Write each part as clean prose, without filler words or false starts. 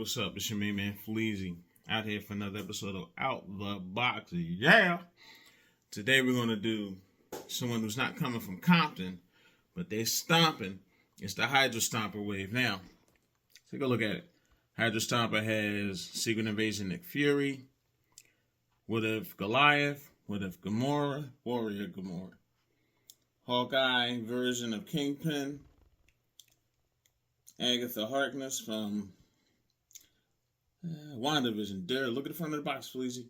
what's up? It's your main man Fleazy out here for another episode of Out the Box. Yeah! Today we're going to do someone who's not coming from Compton, but they're stomping. It's the Hydra Stomper wave. Now, take a look at it. Hydra Stomper has Secret Invasion Nick Fury, What If Goliath, What If Gamora, Warrior Gamora, Hawkeye version of Kingpin, Agatha Harkness from WandaVision. There, look at the front of the box, Fleazy.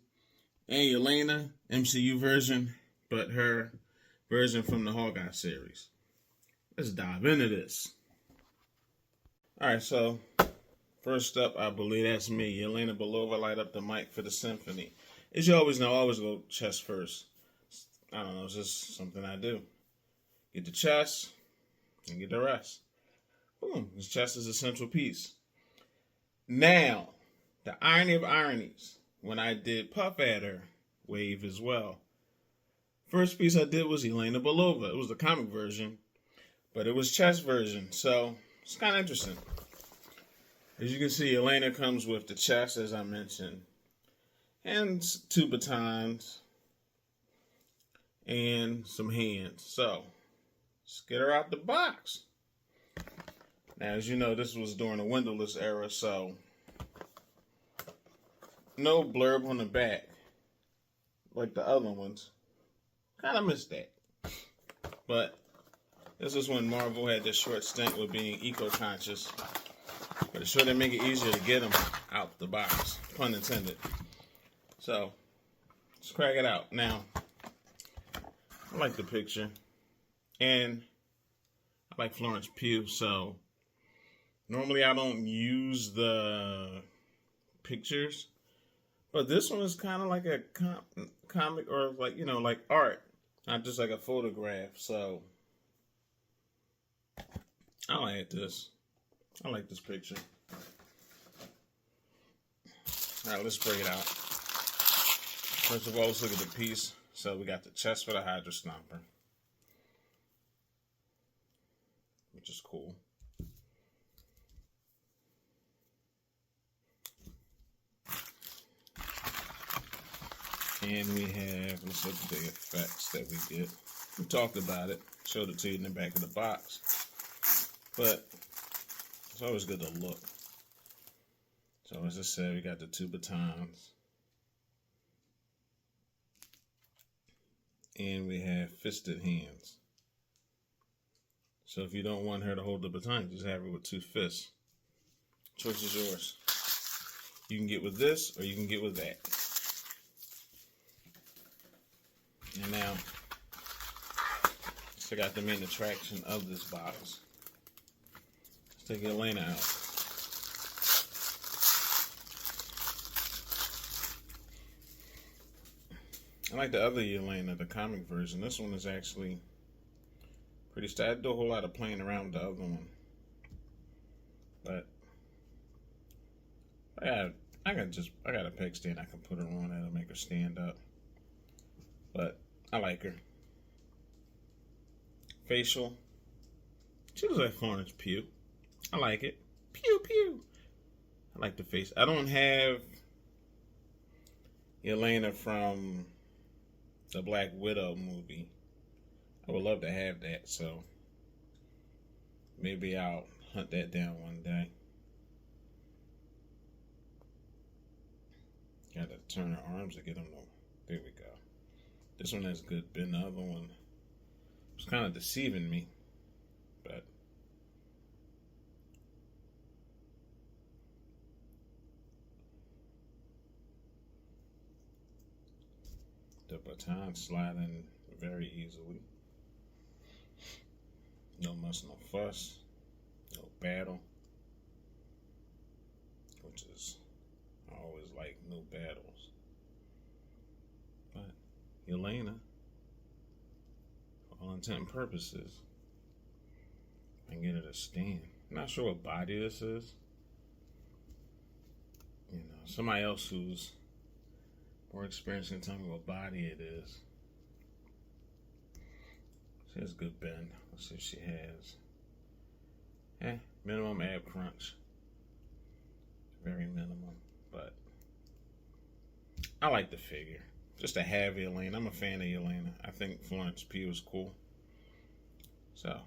And Yelena, MCU version, but her version from the Hawkeye series. Let's dive into this. Alright, so first up, I believe that's me. Yelena Belova, light up the mic for the symphony. As you always know, I always go chest first. I don't know, it's just something I do. Get the chest and get the rest. Boom, this chest is a central piece. Now, the irony of ironies, when I did Puff Adder wave as well. First piece I did was Yelena Belova. It was the comic version, but it was chest version, so it's kind of interesting. As you can see, Yelena comes with the chest, as I mentioned, and 2 batons, and some hands. So, let's get her out the box. Now, as you know, this was during the windowless era, so no blurb on the back like the other ones. Kind of missed that. But this is when Marvel had this short stint with being eco-conscious. But it sure didn't make it easier to get them out the box. Pun intended. So, let's crack it out. Now, I like the picture. And I like Florence Pugh, so normally I don't use the pictures. But this one is kind of like a comic or like, you know, like art. Not just like a photograph. So, I like this. I like this picture. Alright, let's break it out. First of all, let's look at the piece. So, we got the chest for the Hydra Stomper, which is cool. And we have, let's look at the effects that we get. We talked about it, showed it to you in the back of the box. But it's always good to look. So as I said, we got the 2 batons. And we have fisted hands. So if you don't want her to hold the baton, just have her with 2 fists. Choice is yours. You can get with this or you can get with that. And now, let's check out the main attraction of this box. Let's take Yelena out. I like the other Yelena, the comic version. This one is actually pretty sad. I do a whole lot of playing around with the other one. But I got a peg stand I can put her on that'll make her stand up. But I like her. Facial. She looks like Florence Pugh. I like it. Pew pew. I like the face. I don't have Yelena from the Black Widow movie. I would love to have that, so maybe I'll hunt that down one day. Gotta turn her arms to get them though. There we go. This one has good bend. The other one was kind of deceiving me, but the baton sliding very easily. No muss, no fuss, no battle, which is, I always like no battles. But Yelena, for all intent and purposes, I can get her to stand. I'm not sure what body this is. You know, somebody else who's more experienced can tell me what body it is. She has good bend. Let's see if she has. Minimum ab crunch. very minimum. But I like the figure. Just to have Yelena. I'm a fan of Yelena. I think Florence Pugh is cool. So,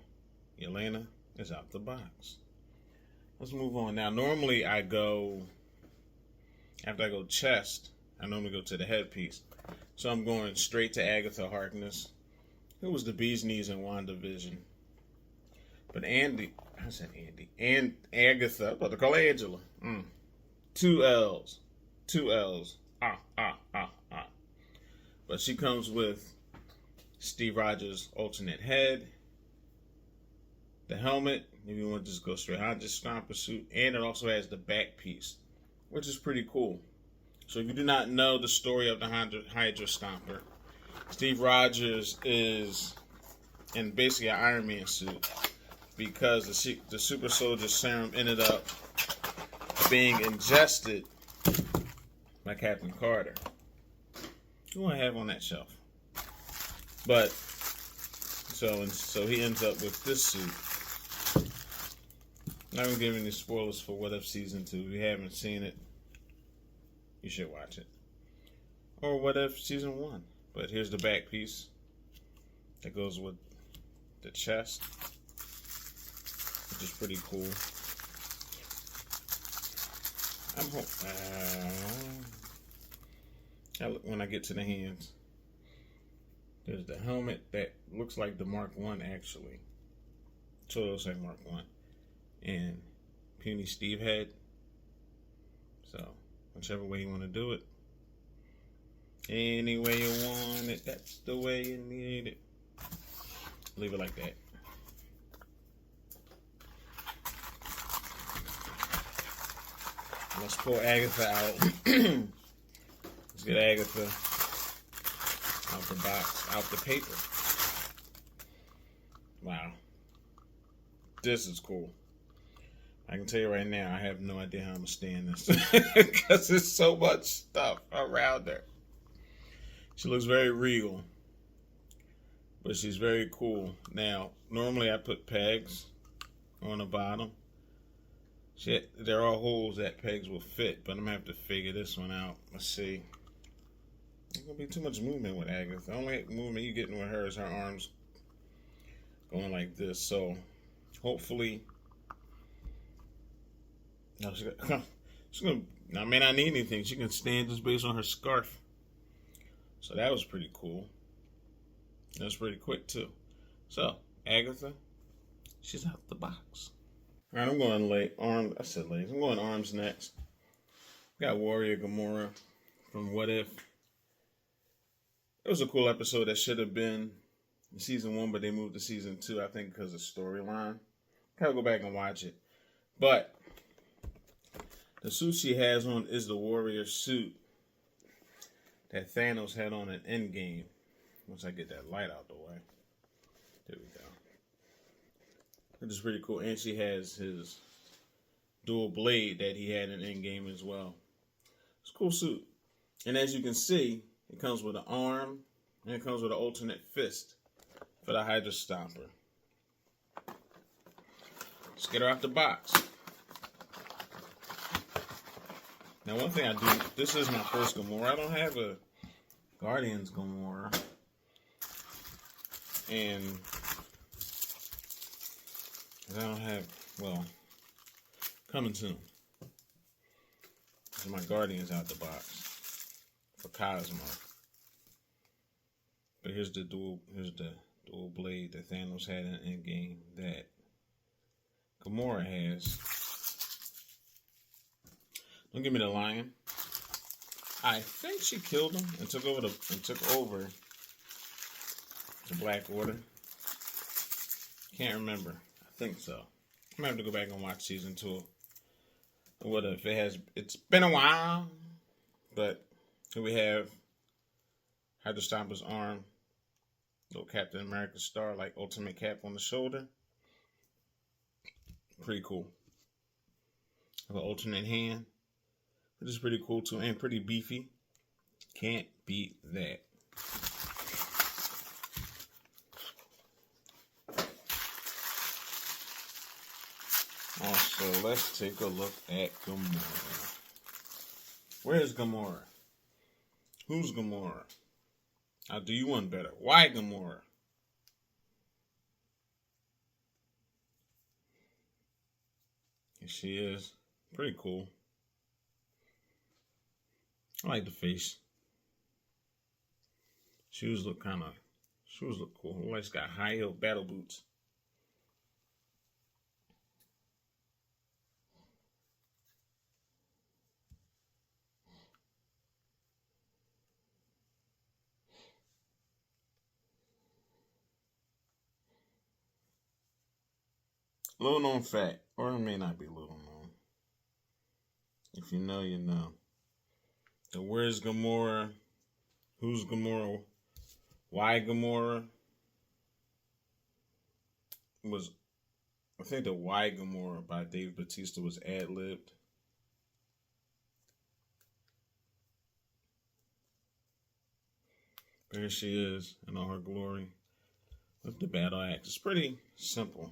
Yelena is out the box. Let's move on. Now, normally after I go chest, I normally go to the headpiece. So I'm going straight to Agatha Harkness, who was the bee's knees in WandaVision. But and Agatha, I'm about to call her Angela. Two L's. But she comes with Steve Rogers' alternate head, the helmet, if you want to just go straight Hydra Stomper suit, and it also has the back piece, which is pretty cool. So if you do not know the story of the Hydra Stomper, Steve Rogers is in basically an Iron Man suit because the super soldier serum ended up being ingested by Captain Carter. Who I have on that shelf? But so he ends up with this suit. I'm not gonna give any spoilers for What If Season 2. If you haven't seen it, you should watch it. Or What If Season 1. But here's the back piece that goes with the chest, which is pretty cool. When I get to the hands, there's the helmet that looks like the Mark 1 actually. So it looks like Mark 1. And Puny Steve head. So, whichever way you want to do it. Any way you want it, that's the way you need it. Leave it like that. Let's pull Agatha out. Let's get Agatha out the box, out the paper. Wow. This is cool. I can tell you right now, I have no idea how I'm going to stand this. Because there's so much stuff around her. She looks very regal. But she's very cool. Now, normally I put pegs on the bottom. There are holes that pegs will fit, but I'm going to have to figure this one out. Let's see. There's going to be too much movement with Agatha. The only movement you getting with her is her arms going like this. So, hopefully... No, I may not need anything. She can stand just based on her scarf. So that was pretty cool. That was pretty quick too. So, Agatha, she's out the box. Alright, I'm going arms. I said legs. I'm going arms next. Got Warrior Gamora from What If. It was a cool episode that should have been in season 1, but they moved to season 2, I think, because of storyline. Gotta go back and watch it. But the suit she has on is the Warrior suit that Thanos had on in Endgame. Once I get that light out the way. There we go. Which is pretty cool. And she has his dual blade that he had in Endgame as well. It's a cool suit. And as you can see, it comes with an arm and it comes with an alternate fist for the Hydra Stomper. Let's get her out the box. Now, one thing I do, this is my first Gamora. I don't have a Guardians Gamora. And I don't have, well, coming soon. So my Guardians out the box for Cosmo. But here's the dual blade that Thanos had in Endgame that Gamora has. Don't give me the lion. I think she killed him and took over the Black Order. Can't remember. I think so. I'm gonna have to go back and watch season 2. What if it's been a while. But here we have Hydra Stomper's arm. Little Captain America star, like Ultimate Cap on the shoulder. Pretty cool. Have an alternate hand. Which is pretty cool too, and pretty beefy. Can't beat that. Also, let's take a look at Gamora. Where's Gamora? Who's Gamora? I'll do you one better. Why Gamora? Here she is. Pretty cool. I like the face. Shoes look cool. Like it's got high heel battle boots. Little known fact, or it may not be little known. If you know, you know. So where's Gamora? Who's Gamora? Why Gamora? I think the Why Gamora by Dave Bautista was ad-libbed. There she is in all her glory with the battle axe. It's pretty simple.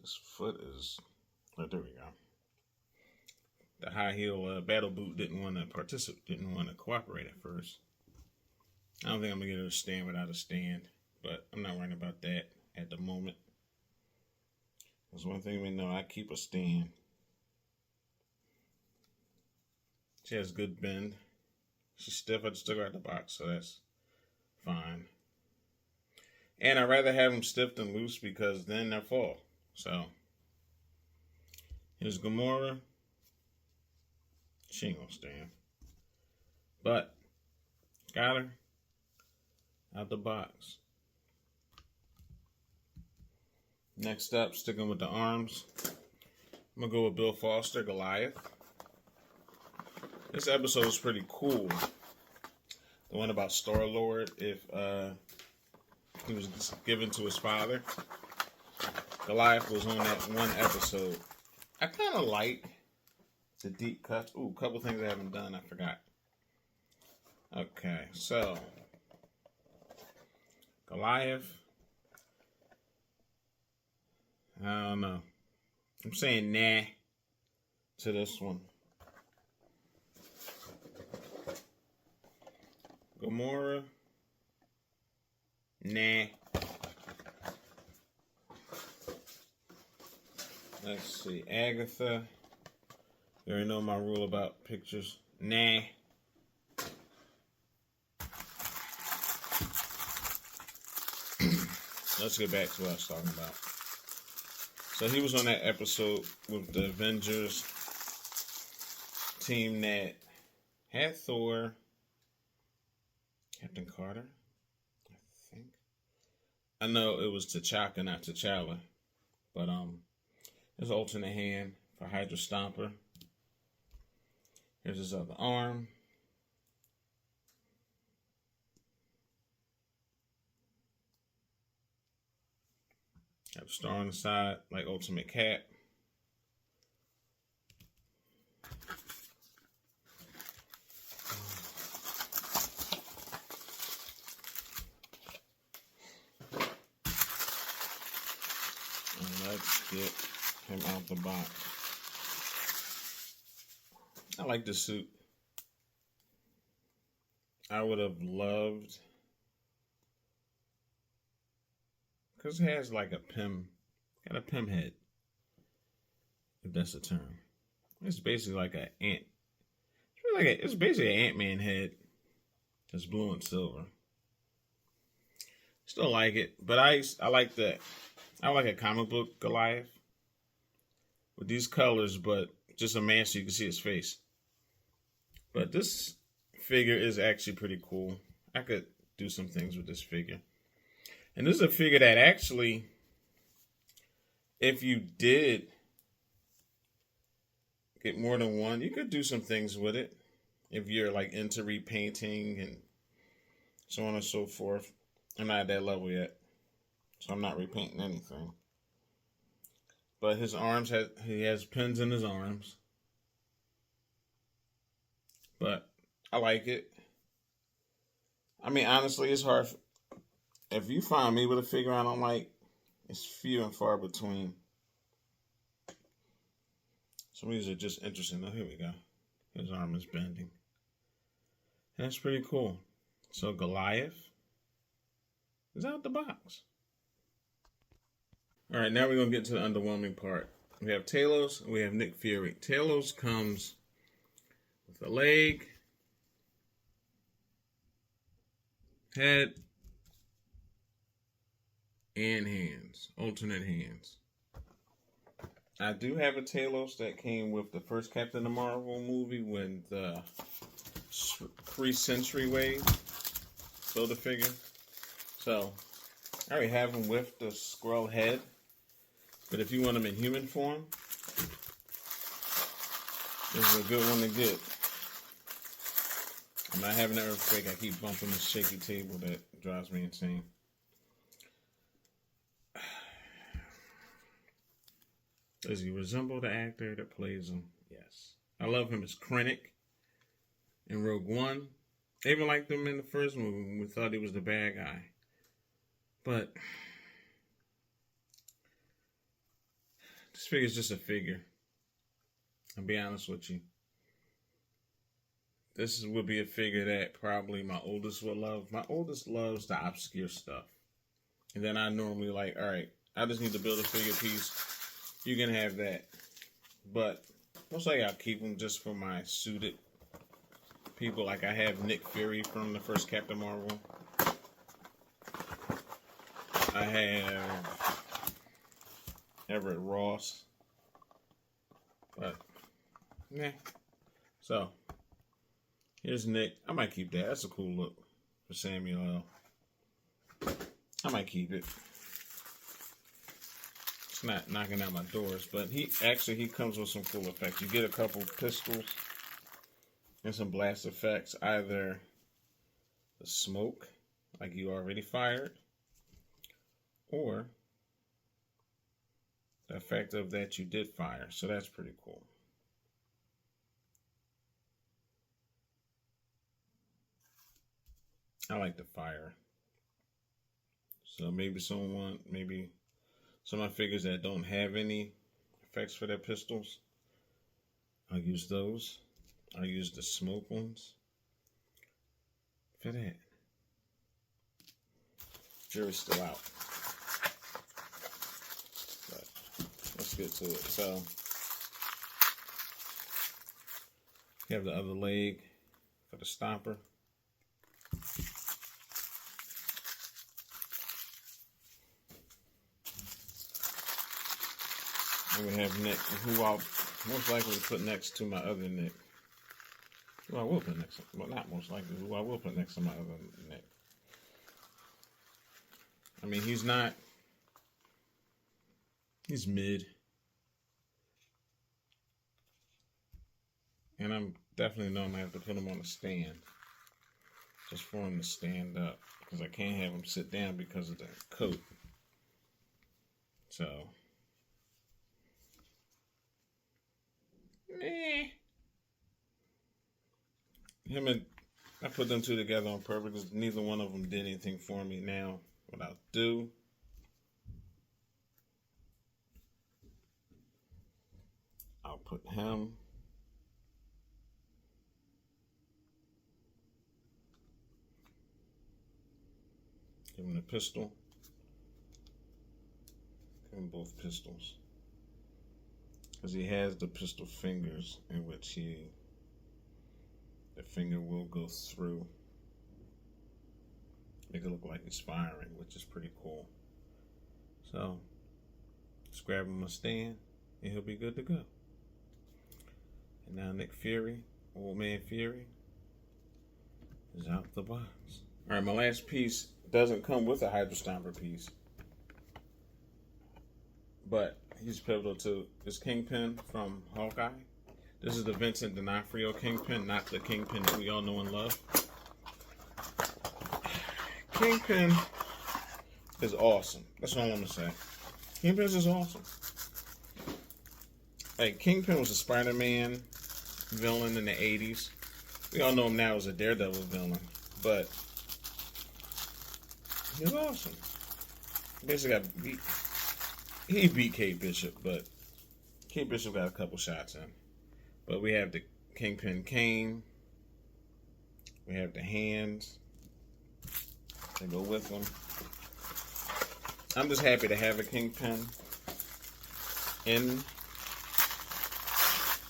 This foot is... Oh, there we go. The high heel battle boot didn't want to cooperate at first. I don't think I'm going to get her to stand without a stand, but I'm not worrying about that at the moment. There's one thing we know, I keep a stand. She has good bend. She's stiff. I just took her out the box, so that's fine. And I'd rather have them stiff than loose because then they'll fall. So, here's Gamora. She ain't gonna stand. But, got her out the box. Next up, sticking with the arms, I'm gonna go with Bill Foster, Goliath. This episode is pretty cool. The one about Star-Lord, if he was given to his father. Goliath was on that one episode. I kind of like the deep cuts. Ooh, a couple things I haven't done. I forgot. Okay, so Goliath. I don't know. I'm saying nah to this one. Gamora. Nah. Let's see. Agatha. You already know my rule about pictures. Nah. Let's get back to what I was talking about. So he was on that episode with the Avengers team that had Thor, Captain Carter, I think. I know it was T'Chaka, not T'Challa. But there's an alternate hand for Hydra Stomper. Here's his other arm. Got a star on the side, like Ultimate Cap. And let's get him out the box. I like the suit. I would have loved... Because it has like a Pym, got a Pym head, if that's a term. It's basically like an ant. It's basically an Ant-Man head, just blue and silver. Still like it, but I like that. I like a comic book Goliath with these colors, but just a man so you can see his face. But this figure is actually pretty cool. I could do some things with this figure. And this is a figure that actually, if you did get more than one, you could do some things with it. If you're like into repainting and so on and so forth. I'm not at that level yet, so I'm not repainting anything. But his arms, he has pins in his arms. But I like it. I mean, honestly, it's hard. If you find me with a figure I don't like, it's few and far between. Some of these are just interesting. Oh, here we go. His arm is bending. That's pretty cool. So Goliath is out the box. All right, now we're going to get to the underwhelming part. We have Talos and we have Nick Fury. Talos comes with a leg, head, and hands. Alternate hands. I do have a Talos that came with the first Captain Marvel movie when the Kree Century Wave build a figure. So I already have him with the Skrull head, but if you want him in human form, this is a good one to get. I'm not having an earthquake. I keep bumping this shaky table that drives me insane. Does he resemble the actor that plays him? Yes. I love him as Krennic in Rogue One. I even liked him in the first movie when we thought he was the bad guy. But this figure's just a figure. I'll be honest with you. This would be a figure that probably my oldest would love. My oldest loves the obscure stuff. And then I normally like, all right, I just need to build a figure piece. You can have that. But most likely I'll keep them just for my suited people. Like I have Nick Fury from the first Captain Marvel. I have Everett Ross. But, nah. So, here's Nick. I might keep that. That's a cool look for Samuel L. I might keep it. Not knocking out my doors, but he comes with some cool effects. You get a couple pistols and some blast effects, either the smoke like you already fired, or the effect of that you did fire. So that's pretty cool. I like the fire. So maybe some of my figures that don't have any effects for their pistols, I'll use those. I'll use the smoke ones for that. Jury's still out. But let's get to it. So, you have the other leg for the stomper. And we have Nick, who I'll most likely put next to my other Nick. Who I will put next to, well, not most likely, who I will put next to my other Nick. I mean, he's mid. And I'm definitely know I'm going to have to put him on a stand. Just for him to stand up. Because I can't have him sit down because of the coat. So, I put them two together on purpose because neither one of them did anything for me. Now, what I'll do, I'll put him give him the pistol. Give him both pistols. Because he has the pistol fingers in which the finger will go through. Make it look like he's firing, which is pretty cool. So, just grab him a stand and he'll be good to go. And now Nick Fury, Old Man Fury, is out the box. Alright, my last piece doesn't come with a Hydra Stomper piece. But he's pivotal to this Kingpin from Hawkeye. This is the Vincent D'Onofrio Kingpin, not the Kingpin that we all know and love. Kingpin is awesome. That's all I'm going to say. Kingpin is awesome. Like, Kingpin was a Spider-Man villain in the 80s. We all know him now as a Daredevil villain. But he was awesome. Basically got beat. He beat Kate Bishop, but Kate Bishop got a couple shots in. But we have the Kingpin cane. We have the hands to go with them. I'm just happy to have a Kingpin in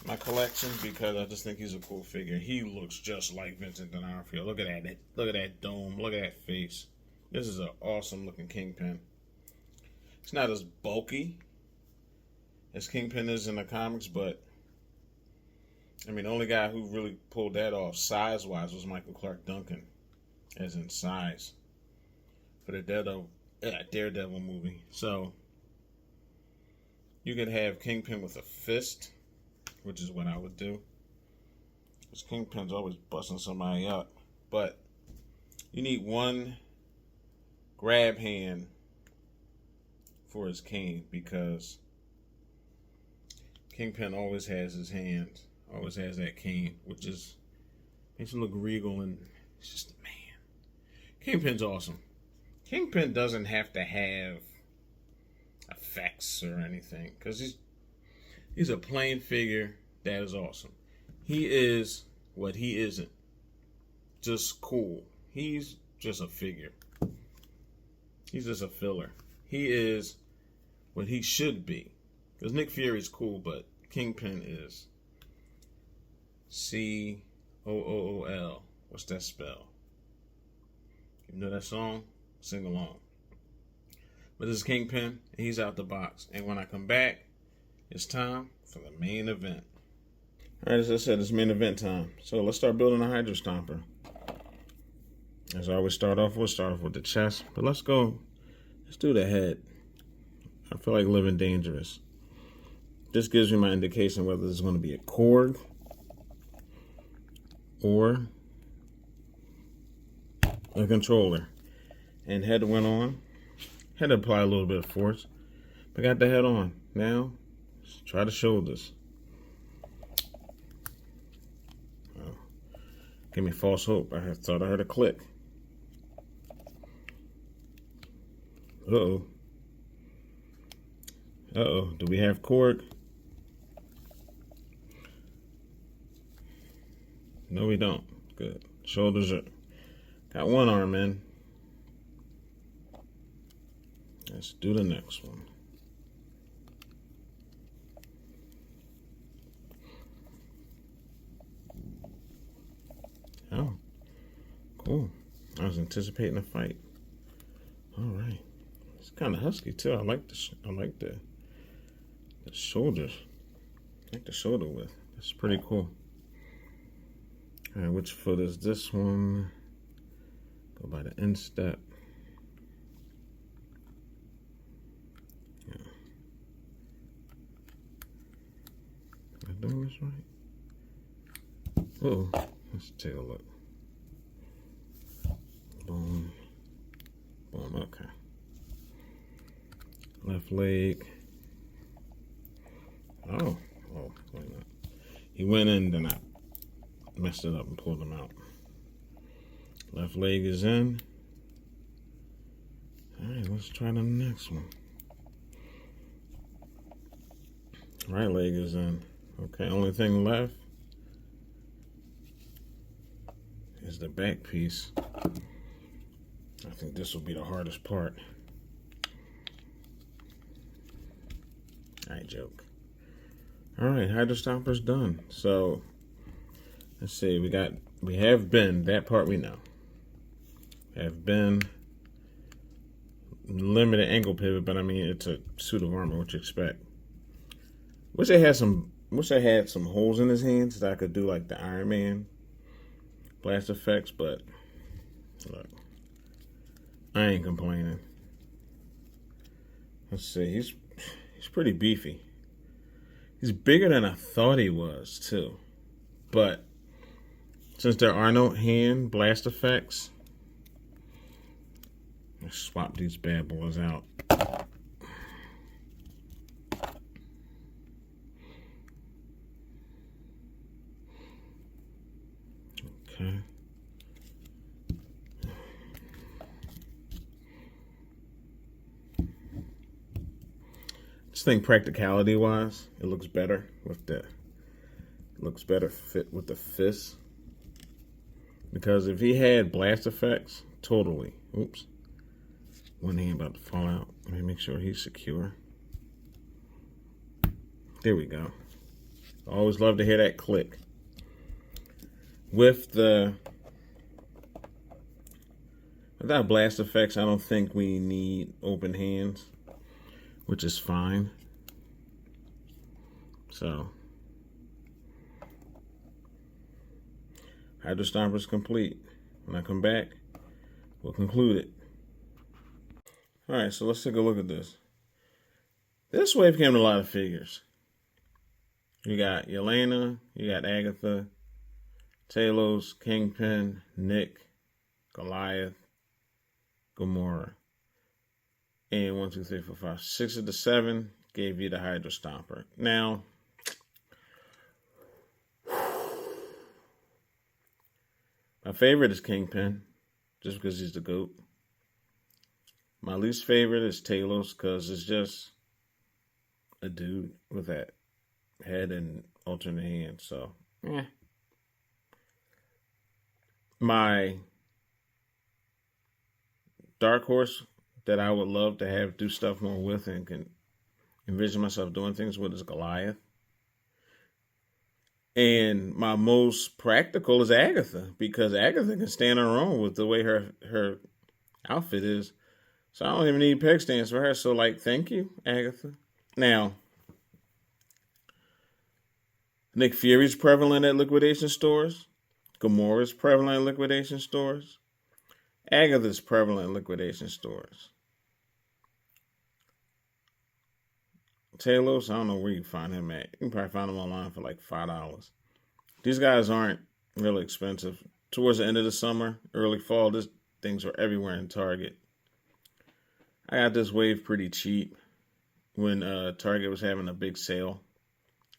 my collection because I just think he's a cool figure. He looks just like Vincent D'Onofrio. Look at that. Look at that dome. Look at that face. This is an awesome looking Kingpin. It's not as bulky as Kingpin is in the comics, but I mean, the only guy who really pulled that off size-wise was Michael Clark Duncan, as in size, for the Daredevil movie. So you could have Kingpin with a fist, which is what I would do, because Kingpin's always busting somebody up. But you need one grab hand for his cane, because Kingpin always has his hands, always has that cane, which is makes him look regal, and it's just a man. Kingpin's awesome. Kingpin doesn't have to have effects or anything, because he's a plain figure that is awesome. He is what he isn't. Just cool. He's just a figure. He's just a filler. He is what he should be. Because Nick Fury's cool, but Kingpin is COOL. What's that spell? You know that song? Sing along. But this is Kingpin, and he's out the box. And when I come back, it's time for the main event. Alright, as I said, it's main event time. So let's start building a Hydra Stomper. As I always start off with the chest. But let's go. Let's do the head. I feel like living dangerous. This gives me my indication whether this is going to be a Korg or a controller. And head went on. Had to apply a little bit of force. But got the head on. Now, let's try the shoulders. Oh, give me false hope. I thought I heard a click. Uh-oh. Uh-oh. Do we have Korg? No, we don't. Good. Shoulders are... Got one arm in. Let's do the next one. Oh. Cool. I was anticipating a fight. All right. It's kind of husky too. I like the shoulders. I like the shoulder width. That's pretty cool. All right, which foot is this one? Go by the instep. Yeah. Am I doing this right? Uh-oh. Let's take a look. Boom. Boom. Okay. Left leg. Oh, wait a minute. He went in, then I messed it up and pulled him out. Left leg is in. Alright, let's try the next one. Right leg is in. Okay, only thing left is the back piece. I think this will be the hardest part. I joke. Alright, Hydra Stomper's done. So let's see, we have Ben, that part we know. Have Ben, limited angle pivot, but I mean it's a suit of armor, what you expect. Wish I had some holes in his hands so I could do like the Iron Man blast effects, but look, I ain't complaining. Let's see, he's pretty beefy. He's bigger than I thought he was too. But since there are no hand blast effects, let's swap these bad boys out. Okay. just think practicality wise, it looks better with the fit with the fist. Because if he had blast effects, totally. Oops. One hand about to fall out. Let me make sure he's secure. There we go. I always love to hear that click. Without blast effects, I don't think we need open hands, which is fine. So, Hydro Stomper is complete. When I come back, we'll conclude it. Alright, so let's take a look at this. This wave came in a lot of figures. You got Yelena, you got Agatha, Talos, Kingpin, Nick, Goliath, Gamora. And 1, 2, 3, 4, 5, 6 of the 7 gave you the Hydro Stomper. Now, my favorite is Kingpin, just because he's the GOAT. My least favorite is Talos, because it's just a dude with that head and alternate hand. So, My dark horse that I would love to have do stuff more with and can envision myself doing things with is Goliath. And my most practical is Agatha, because Agatha can stand on her own with the way her outfit is. So I don't even need peg stands for her. So, like, thank you, Agatha. Now, Nick Fury's prevalent at liquidation stores. Gamora's prevalent at liquidation stores. Agatha's prevalent at liquidation stores. Talos, I don't know where you can find him at. You can probably find him online for like $5. These guys aren't really expensive. Towards the end of the summer, early fall, these things are everywhere in Target. I got this wave pretty cheap when Target was having a big sale.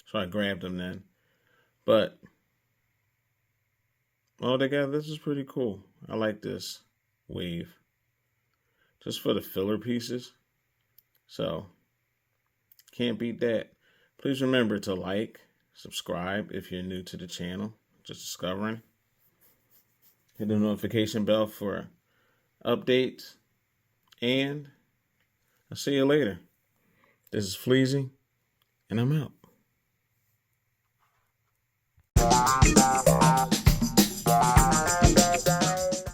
So I grabbed them then. But altogether, this is pretty cool. I like this wave. Just for the filler pieces. So, can't beat that. Please remember to like, subscribe if you're new to the channel, just discovering. Hit the notification bell for updates. And I'll see you later. This is Fleazy, and I'm out.